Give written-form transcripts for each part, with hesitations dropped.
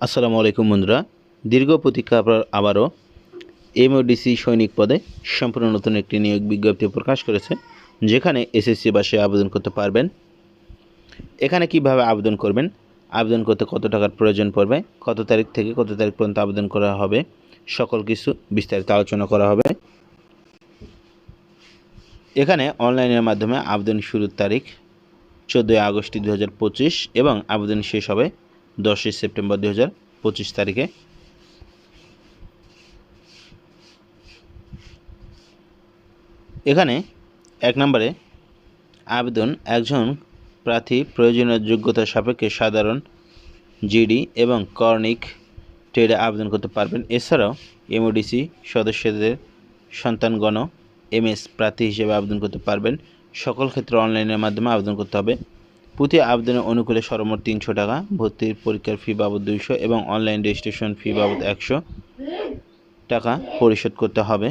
আসসালামু আলাইকুম বন্ধুরা। দীর্ঘ প্রতীক্ষার পর আবারও এমওডিসি সৈনিক পদে সম্পূর্ণ নতুন একটি নিয়োগ বিজ্ঞপ্তি প্রকাশ করেছে, যেখানে এসএসসি পাশে আবেদন করতে পারবেন। এখানে কিভাবে আবেদন করবেন, আবেদন করতে কত টাকার প্রয়োজন পড়বে, কত তারিখ থেকে কত তারিখ পর্যন্ত আবেদন করা হবে, সকল কিছু বিস্তারিত আলোচনা করা হবে। এখানে অনলাইনের মাধ্যমে আবেদন শুরুর তারিখ 14 আগস্ট 2025 এবং আবেদন শেষ হবে 10 সেপ্টেম্বর 2025 তারিখে। এখানে 1 নম্বরে আবেদন একজন প্রার্থী প্রয়োজনীয় যোগ্যতা সাপেক্ষে সাধারণ জিডি এবং কর্নিক ট্রেডে আবেদন করতে পারবেন। এছাড়াও এমওডিসি সদস্যদের সন্তানগণ এমএস প্রার্থী হিসেবে আবেদন করতে পারবেন। সকল ক্ষেত্রে অনলাইনের মাধ্যমে আবেদন করতে হবে। প্রতি আবেদনের অনুকূলে সর্বমোট 300 টাকা, ভর্তির পরীক্ষার ফি বাবদ 200 এবং অনলাইন রেজিস্ট্রেশন ফি বাবদ 100 টাকা পরিশোধ করতে হবে।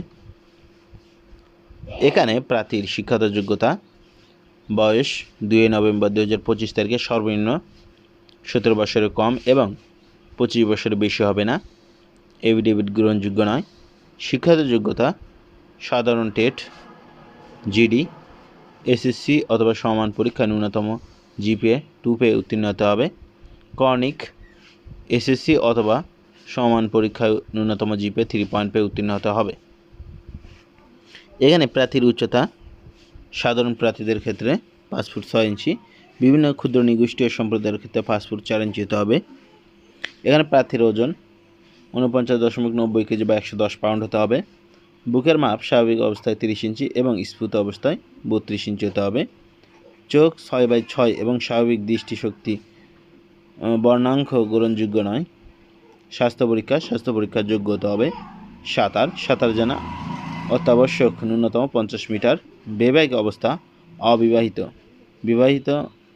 এখানে প্রার্থীর শিক্ষাগত যোগ্যতা, বয়স 2 নভেম্বর 2025 তারিখে সর্বনিম্ন 17 বছরের কম এবং 25 বছরের বেশি হবে না। এফিডেভিট গ্রহণযোগ্য নয়। শিক্ষাগত যোগ্যতা সাধারণ টেট, জিডি, এসএসসি অথবা সমান পরীক্ষা ন্যূনতম জিপিএ 2 পেয়ে উত্তীর্ণ হতে হবে। কর্নিক এসএসসি অথবা সমান পরীক্ষায় ন্যূনতম জিপিএ 3 পয়েন্ট পেয়ে উত্তীর্ণ হতে হবে। এখানে প্রার্থীর উচ্চতা সাধারণ প্রার্থীদের ক্ষেত্রে 5 ফুট 6 ইঞ্চি, বিভিন্ন ক্ষুদ্র নিগোষ্ঠী ও সম্প্রদায়ের ক্ষেত্রে 5 ফুট 4 ইঞ্চি হতে হবে। এখানে প্রার্থীর ওজন 49.90 কেজি বা 110 পাউন্ড হতে হবে। বুকের মাপ স্বাভাবিক অবস্থায় 30 ইঞ্চি এবং স্ফুত অবস্থায় 32 ইঞ্চি হতে হবে। চোখ 6/6 এবং স্বাভাবিক দৃষ্টিশক্তি, বর্ণাঙ্ক গ্রহণযোগ্য নয়। স্বাস্থ্য পরীক্ষার যোগ্য হতে হবে। সাঁতার জানা অত্যাবশ্যক, ন্যূনতম 50 মিটার। বৈবাহিক অবস্থা অবিবাহিত, বিবাহিত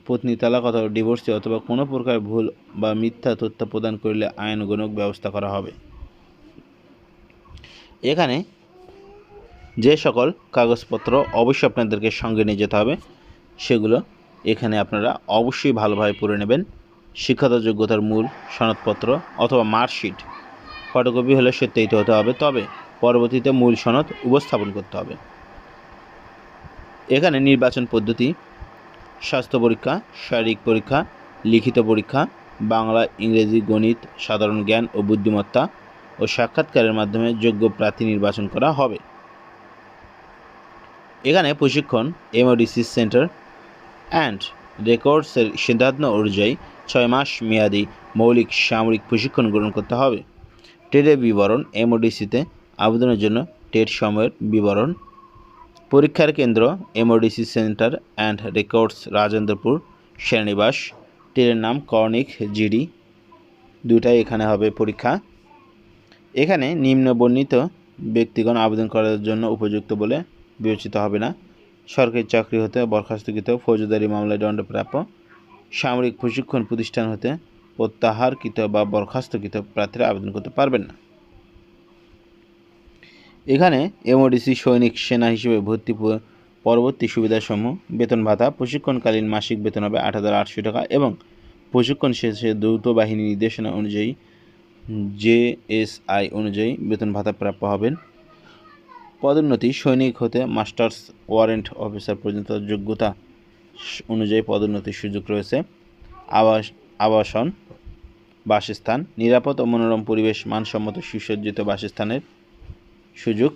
পত্নী তালাক অথবা ডিভোর্সি অথবা কোনো প্রকার ভুল বা মিথ্যা তথ্য প্রদান করলে আইনানুগ ব্যবস্থা করা হবে। এখানে যে সকল কাগজপত্র অবশ্যই আপনাদেরকে সঙ্গে নিয়ে যেতে হবে, সেগুলো এখানে আপনারা অবশ্যই ভালোভাবে পড়ে নেবেন। শিক্ষাগত যোগ্যতার মূল সনদপত্র অথবা মার্কশিট ফটোকপি হলে সত্যায়িত হতে হবে, তবে পরবর্তীতে মূল সনদ উপস্থাপন করতে হবে। এখানে নির্বাচন পদ্ধতি: স্বাস্থ্য পরীক্ষা, শারীরিক পরীক্ষা, লিখিত পরীক্ষা, বাংলা, ইংরেজি, গণিত, সাধারণ জ্ঞান ও বুদ্ধিমত্তা ও সাক্ষাৎকারের মাধ্যমে যোগ্য প্রার্থী নির্বাচন করা হবে। এখানে প্রশিক্ষণ এমওডিসি সেন্টার অ্যান্ড রেকর্ডসের সিদ্ধান্ত অনুযায়ী 6 মাস মেয়াদী মৌলিক সামরিক প্রশিক্ষণ গ্রহণ করতে হবে। ট্রেডের বিবরণ: এমওডিসিতে আবেদনের জন্য ট্রেড সময়ের বিবরণ। পরীক্ষার কেন্দ্র: MODC centre and records, Rajendrapur, সেনানিবাস। ট্রেডের নাম কর্নিক জিডি, দুটাই এখানে হবে পরীক্ষা। এখানে নিম্ন বর্ণিত ব্যক্তিগণ আবেদন করার জন্য উপযুক্ত বলে বিবেচিত হবে না: সরকারি চাকরি হতে বরখাস্তকৃত, ফৌজদারি মামলায় দণ্ডপ্রাপ্য, সামরিক প্রশিক্ষণ প্রতিষ্ঠান হতে প্রত্যাহারকৃত বা বরখাস্তকৃত প্রার্থীরা আবেদন করতে পারবেন না। এখানে এমওডিসি সৈনিক সেনা হিসেবে ভর্তি পরবর্তী সুবিধাসমূহ: বেতন ভাতা, প্রশিক্ষণকালীন মাসিক বেতন হবে 8,800 টাকা এবং প্রশিক্ষণ শেষে দ্রুত বাহিনী নির্দেশনা অনুযায়ী জেএসআই অনুযায়ী বেতন ভাতা প্রাপ্য হবেন। পদোন্নতি: সৈনিক হতে মাস্টার্স ওয়ারেন্ট অফিসার পর্যন্ত যোগ্যতা অনুযায়ী পদোন্নতির সুযোগ রয়েছে। আবাসন, বাসস্থান, নিরাপদ ও মনোরম পরিবেশ, মানসম্মত সুসজ্জিত বাসস্থানের সুযোগ,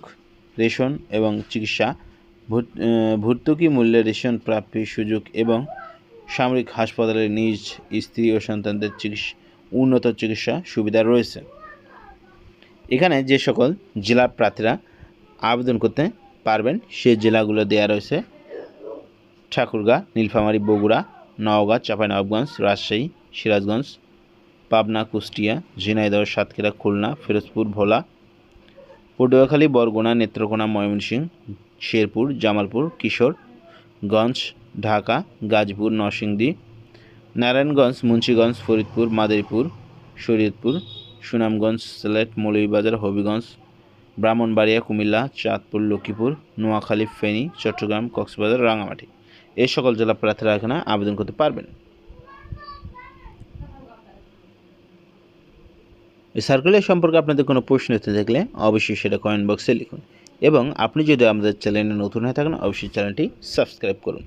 রেশন এবং চিকিৎসা, ভর্তুকি মূল্যে রেশন প্রাপ্তির সুযোগ এবং সামরিক হাসপাতালে নিজ স্ত্রী ও সন্তানদের উন্নত চিকিৎসা সুবিধা রয়েছে। এখানে যে সকল জেলার প্রার্থীরা আবেদন করতে পারবেন সেই জেলাগুলো দেওয়া রয়েছে: ঠাকুরগাঁ, নীলফামারী, বগুড়া, নওগাঁ, চাঁপাইনবাবগঞ্জ, রাজশাহী, সিরাজগঞ্জ, পাবনা, কুষ্টিয়া, ঝিনাইদহ, সাতক্ষীরা, খুলনা, ফিরোজপুর, ভোলা, পটুয়াখালী, বরগুনা, নেত্রকোনা, ময়মনসিংহ, শেরপুর, জামালপুর, কিশোরগঞ্জ, ঢাকা, গাজীপুর, নরসিংদী, নারায়ণগঞ্জ, মুন্সিগঞ্জ, ফরিদপুর, মাদারীপুর, শরীয়তপুর, সুনামগঞ্জ, সিলেট, মৌলভীবাজার, হবিগঞ্জ, ব্রাহ্মণবাড়িয়া, কুমিল্লা, চাঁদপুর, লক্ষ্মীপুর, নোয়াখালী, ফেনী, চট্টগ্রাম, কক্সবাজার, রাঙামাটি, এই সকল জেলা প্রার্থীরা এখানে আবেদন করতে পারবেন। এই সার্কুলার সম্পর্কে আপনাদের কোনো প্রশ্ন থাকলে অবশ্যই সেটা কমেন্ট বক্সে লিখুন এবং আপনি যদি আমাদের চ্যানেলে নতুন হয়ে থাকেন অবশ্যই চ্যানেলটি সাবস্ক্রাইব করুন।